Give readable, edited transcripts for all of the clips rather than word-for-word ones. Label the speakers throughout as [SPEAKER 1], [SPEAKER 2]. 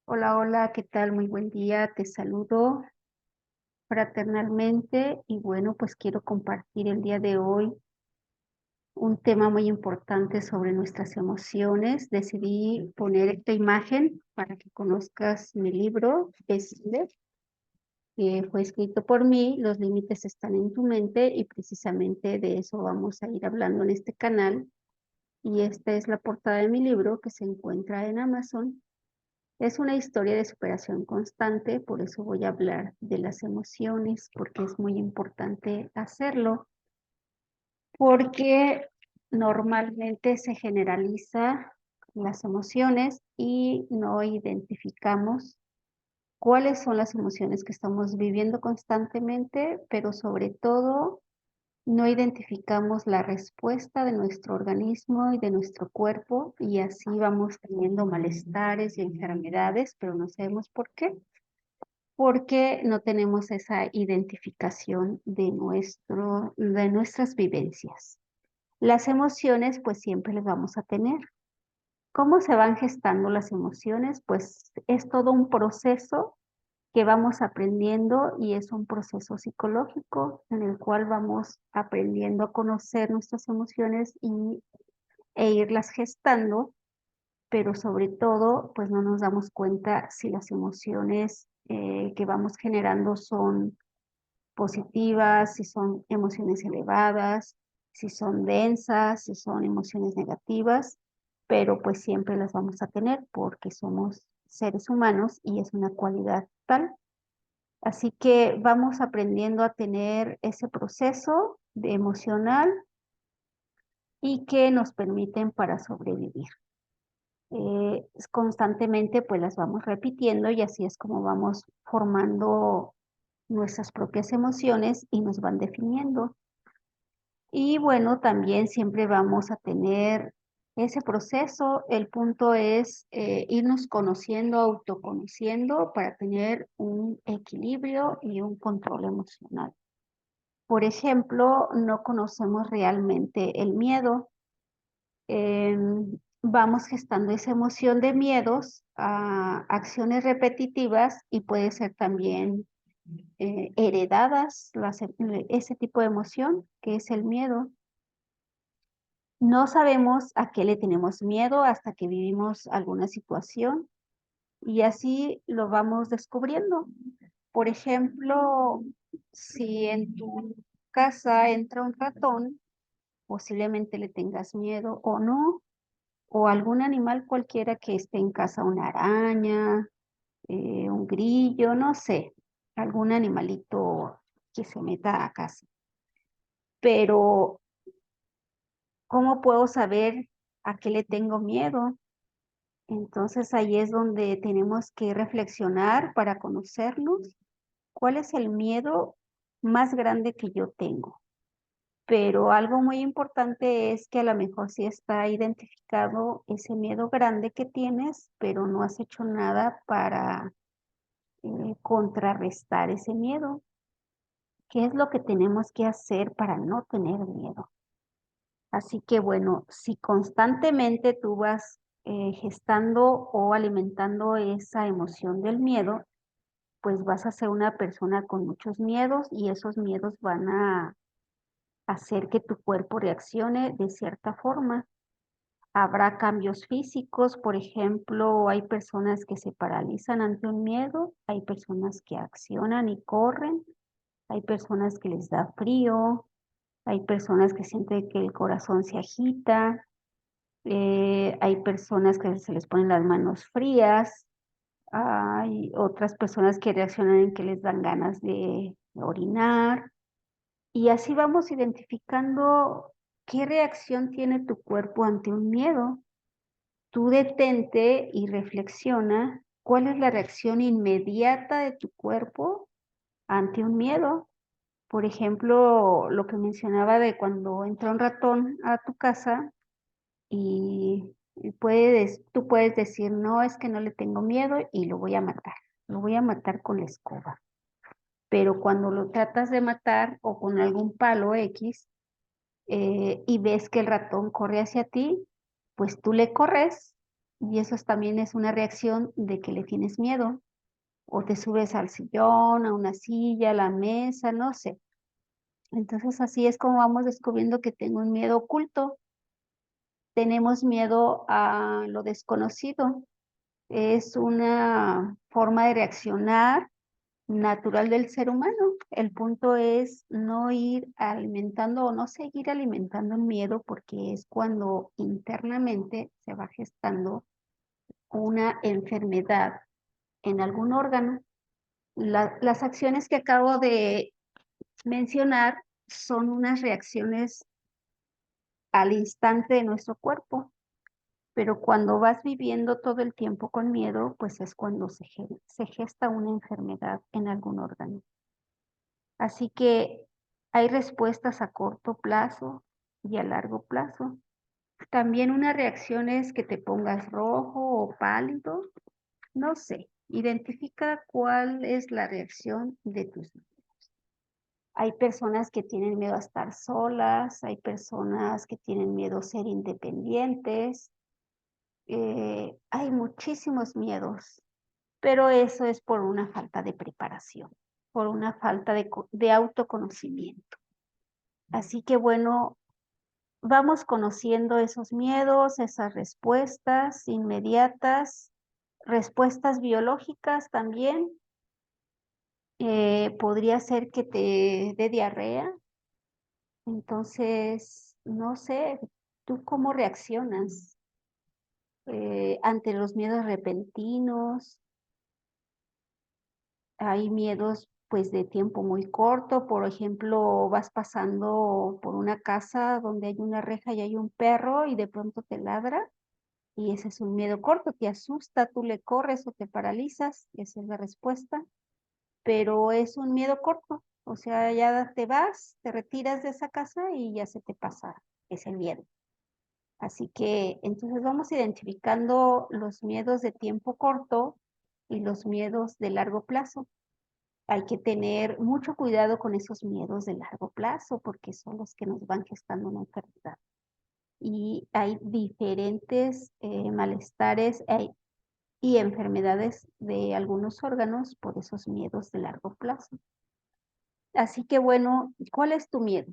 [SPEAKER 1] Hola, hola, ¿qué tal? Muy buen día, te saludo fraternalmente y bueno, pues quiero compartir el día de hoy un tema muy importante sobre nuestras emociones. Decidí poner esta imagen para que conozcas mi libro, Bestseller, que fue escrito por mí. Los límites están en tu mente y precisamente de eso vamos a ir hablando en este canal. Y esta es la portada de mi libro que se encuentra en Amazon. Es una historia de superación constante, por eso voy a hablar de las emociones, porque es muy importante hacerlo, porque normalmente se generaliza las emociones y no identificamos cuáles son las emociones que estamos viviendo constantemente, pero sobre todo no identificamos la respuesta de nuestro organismo y de nuestro cuerpo y así vamos teniendo malestares y enfermedades, pero no sabemos por qué, porque no tenemos esa identificación de nuestras vivencias. Las emociones, pues siempre las vamos a tener. ¿Cómo se van gestando las emociones? Pues es todo un proceso que vamos aprendiendo y es un proceso psicológico en el cual vamos aprendiendo a conocer nuestras emociones e irlas gestando, pero sobre todo, pues no nos damos cuenta si las emociones que vamos generando son positivas, si son emociones elevadas, si son densas, si son emociones negativas, pero pues siempre las vamos a tener porque somos seres humanos y es una cualidad tal. Así que vamos aprendiendo a tener ese proceso de emocional y que nos permiten para sobrevivir. Constantemente pues las vamos repitiendo y así es como vamos formando nuestras propias emociones y nos van definiendo. Y bueno, también siempre vamos a tener ese proceso. El punto es irnos conociendo, autoconociendo para tener un equilibrio y un control emocional. Por ejemplo, no conocemos realmente el miedo. Vamos gestando esa emoción de miedos a acciones repetitivas y puede ser también heredadas ese tipo de emoción que es el miedo. No sabemos a qué le tenemos miedo hasta que vivimos alguna situación y así lo vamos descubriendo. Por ejemplo, si en tu casa entra un ratón, posiblemente le tengas miedo o no, o algún animal cualquiera que esté en casa, una araña, un grillo, no sé, algún animalito que se meta a casa. Pero, ¿cómo puedo saber a qué le tengo miedo? Entonces ahí es donde tenemos que reflexionar para conocernos. ¿Cuál es el miedo más grande que yo tengo? Pero algo muy importante es que a lo mejor sí está identificado ese miedo grande que tienes, pero no has hecho nada para contrarrestar ese miedo. ¿Qué es lo que tenemos que hacer para no tener miedo? Así que bueno, si constantemente tú vas gestando o alimentando esa emoción del miedo, pues vas a ser una persona con muchos miedos y esos miedos van a hacer que tu cuerpo reaccione de cierta forma. Habrá cambios físicos, por ejemplo, hay personas que se paralizan ante un miedo, hay personas que accionan y corren, hay personas que les da frío, hay personas que sienten que el corazón se agita, hay personas que se les ponen las manos frías, hay otras personas que reaccionan en que les dan ganas de orinar, y así vamos identificando qué reacción tiene tu cuerpo ante un miedo. Tú detente y reflexiona cuál es la reacción inmediata de tu cuerpo ante un miedo. Por ejemplo, lo que mencionaba de cuando entra un ratón a tu casa y tú puedes decir, no, es que no le tengo miedo y lo voy a matar con la escoba. Pero cuando lo tratas de matar o con algún palo X y ves que el ratón corre hacia ti, pues tú le corres y eso también es una reacción de que le tienes miedo, o te subes al sillón, a una silla, a la mesa, no sé. Entonces, así es como vamos descubriendo que tengo un miedo oculto. Tenemos miedo a lo desconocido. Es una forma de reaccionar natural del ser humano. El punto es no ir alimentando o no seguir alimentando el miedo, porque es cuando internamente se va gestando una enfermedad en algún órgano. Las acciones que acabo de mencionar son unas reacciones al instante de nuestro cuerpo, pero cuando vas viviendo todo el tiempo con miedo, pues es cuando se gesta una enfermedad en algún órgano. Así que hay respuestas a corto plazo y a largo plazo. También una reacción es que te pongas rojo o pálido. No sé, identifica cuál es la reacción de tus. Hay personas que tienen miedo a estar solas, hay personas que tienen miedo a ser independientes, hay muchísimos miedos, pero eso es por una falta de preparación, por una falta de autoconocimiento. Así que bueno, vamos conociendo esos miedos, esas respuestas inmediatas, respuestas biológicas también. Podría ser que te dé diarrea. Entonces, no sé, ¿tú cómo reaccionas ante los miedos repentinos? Hay miedos, pues, de tiempo muy corto. Por ejemplo, vas pasando por una casa donde hay una reja y hay un perro y de pronto te ladra, y ese es un miedo corto, te asusta, tú le corres o te paralizas, esa es la respuesta, pero es un miedo corto. O sea, ya te vas, te retiras de esa casa y ya se te pasa ese miedo. Así que entonces vamos identificando los miedos de tiempo corto y los miedos de largo plazo. Hay que tener mucho cuidado con esos miedos de largo plazo porque son los que nos van gestando una enfermedad. Y hay diferentes malestares y enfermedades de algunos órganos por esos miedos de largo plazo. Así que bueno, ¿cuál es tu miedo?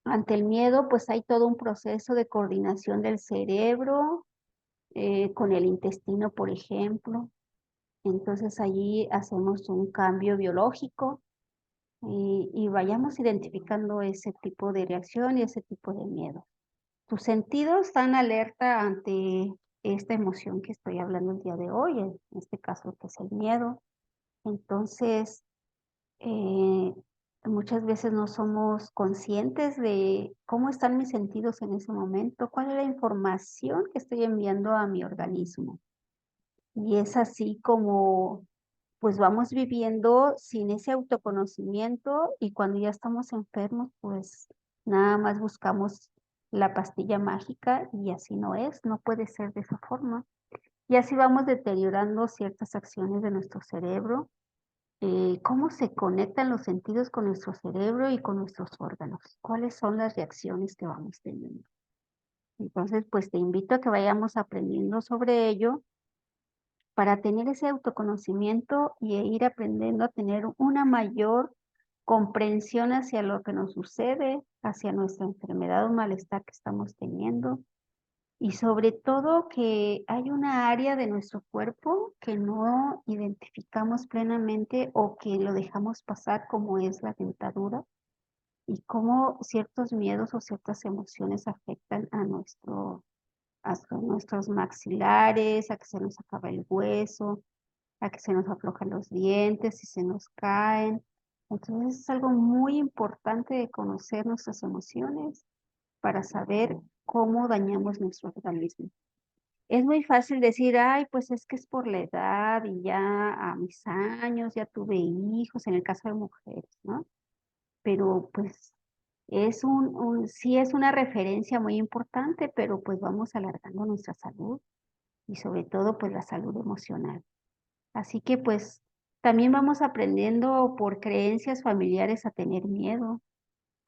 [SPEAKER 1] Ante el miedo, pues hay todo un proceso de coordinación del cerebro, con el intestino, por ejemplo. Entonces allí hacemos un cambio biológico y vayamos identificando ese tipo de reacción y ese tipo de miedo. Tus sentidos están alerta ante esta emoción que estoy hablando el día de hoy, en este caso que es el miedo. Entonces, eh, muchas veces no somos conscientes de cómo están mis sentidos en ese momento, cuál es la información que estoy enviando a mi organismo. Y es así como, pues, vamos viviendo sin ese autoconocimiento, y cuando ya estamos enfermos, pues, nada más buscamos la pastilla mágica, y así no es, no puede ser de esa forma. Y así vamos deteriorando ciertas acciones de nuestro cerebro, cómo se conectan los sentidos con nuestro cerebro y con nuestros órganos, cuáles son las reacciones que vamos teniendo. Entonces, pues, te invito a que vayamos aprendiendo sobre ello para tener ese autoconocimiento y ir aprendiendo a tener una mayor comprensión hacia lo que nos sucede, hacia nuestra enfermedad o malestar que estamos teniendo. Y sobre todo que hay una área de nuestro cuerpo que no identificamos plenamente o que lo dejamos pasar, como es la dentadura, y cómo ciertos miedos o ciertas emociones afectan a nuestros maxilares, a que se nos acaba el hueso, a que se nos aflojan los dientes y se nos caen. Entonces es algo muy importante de conocer nuestras emociones para saber cómo dañamos nuestro organismo. Es muy fácil decir, ay, pues es que es por la edad y ya a mis años ya tuve hijos, en el caso de mujeres, ¿no? Pero pues sí es una referencia muy importante, pero pues vamos alargando nuestra salud y sobre todo pues la salud emocional. Así que pues también vamos aprendiendo por creencias familiares a tener miedo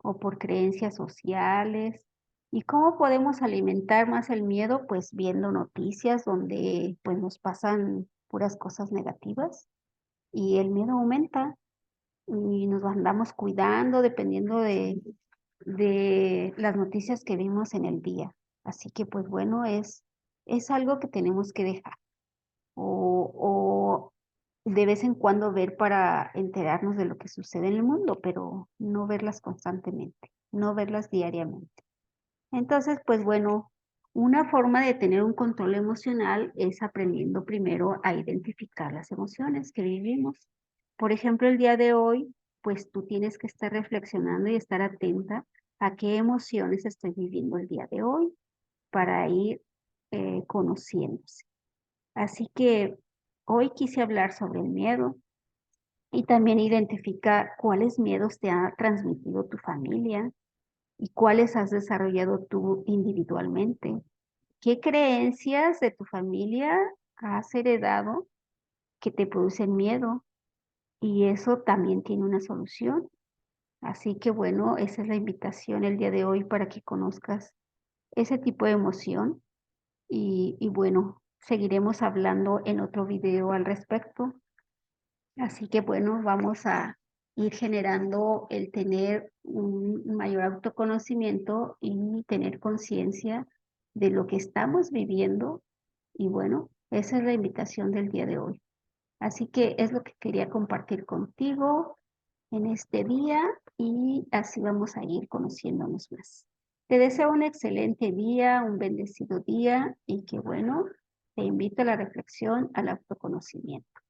[SPEAKER 1] o por creencias sociales. ¿Y cómo podemos alimentar más el miedo? Pues viendo noticias donde pues nos pasan puras cosas negativas y el miedo aumenta y nos andamos cuidando dependiendo de las noticias que vimos en el día. Así que pues bueno, es algo que tenemos que dejar o de vez en cuando ver para enterarnos de lo que sucede en el mundo, pero no verlas constantemente, no verlas diariamente. Entonces, pues bueno, una forma de tener un control emocional es aprendiendo primero a identificar las emociones que vivimos. Por ejemplo, el día de hoy, pues tú tienes que estar reflexionando y estar atenta a qué emociones estoy viviendo el día de hoy para ir conociéndose. Así que hoy quise hablar sobre el miedo y también identificar cuáles miedos te ha transmitido tu familia y cuáles has desarrollado tú individualmente. ¿Qué creencias de tu familia has heredado que te producen miedo? Y eso también tiene una solución. Así que bueno, esa es la invitación el día de hoy para que conozcas ese tipo de emoción y bueno, seguiremos hablando en otro video al respecto. Así que bueno, vamos a ir generando el tener un mayor autoconocimiento y tener conciencia de lo que estamos viviendo. Y bueno, esa es la invitación del día de hoy. Así que es lo que quería compartir contigo en este día y así vamos a ir conociéndonos más. Te deseo un excelente día, un bendecido día y que bueno, te invito a la reflexión, al autoconocimiento.